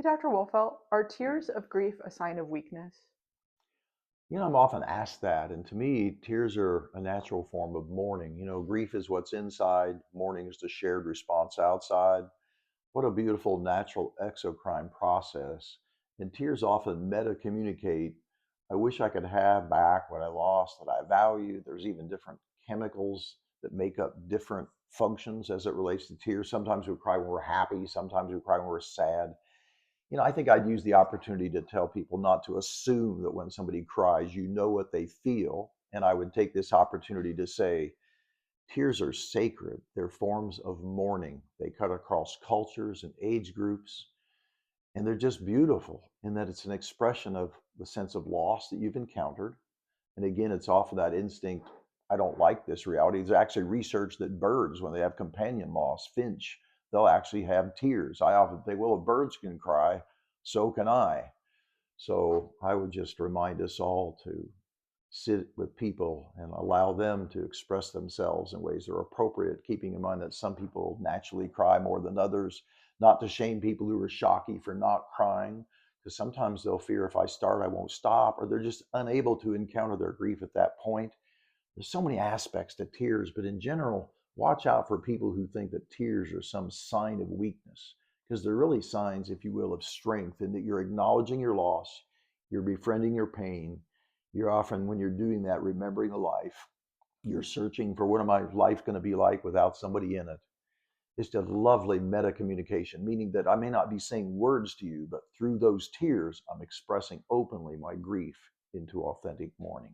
Hey, Dr. Wolfelt, are tears of grief a sign of weakness? I'm often asked that, and to me, tears are a natural form of mourning. Grief is what's inside, mourning is the shared response outside. What a beautiful natural exocrine process. And tears often meta communicate. I wish I could have back what I lost that I value. There's even different chemicals that make up different functions as it relates to tears. Sometimes we cry when we're happy, sometimes we cry when we're sad. I think I'd use the opportunity to tell people not to assume that when somebody cries, you know what they feel. And I would take this opportunity to say, tears are sacred. They're forms of mourning. They cut across cultures and age groups. And they're just beautiful in that it's an expression of the sense of loss that you've encountered. And again, it's off of that instinct. I don't like this reality. There's actually research that birds, when they have companion loss, finch, they'll actually have tears. I often think, well, if birds can cry, so can I. So I would just remind us all to sit with people and allow them to express themselves in ways that are appropriate, keeping in mind that some people naturally cry more than others, not to shame people who are shocky for not crying, because sometimes they'll fear if I start, I won't stop, or they're just unable to encounter their grief at that point. There's so many aspects to tears, but in general, watch out for people who think that tears are some sign of weakness, because they're really signs, if you will, of strength, and that you're acknowledging your loss, you're befriending your pain. You're often, when you're doing that, remembering a life. You're searching for what am my life going to be like without somebody in it. It's just lovely meta communication, meaning that I may not be saying words to you, but through those tears, I'm expressing openly my grief into authentic mourning.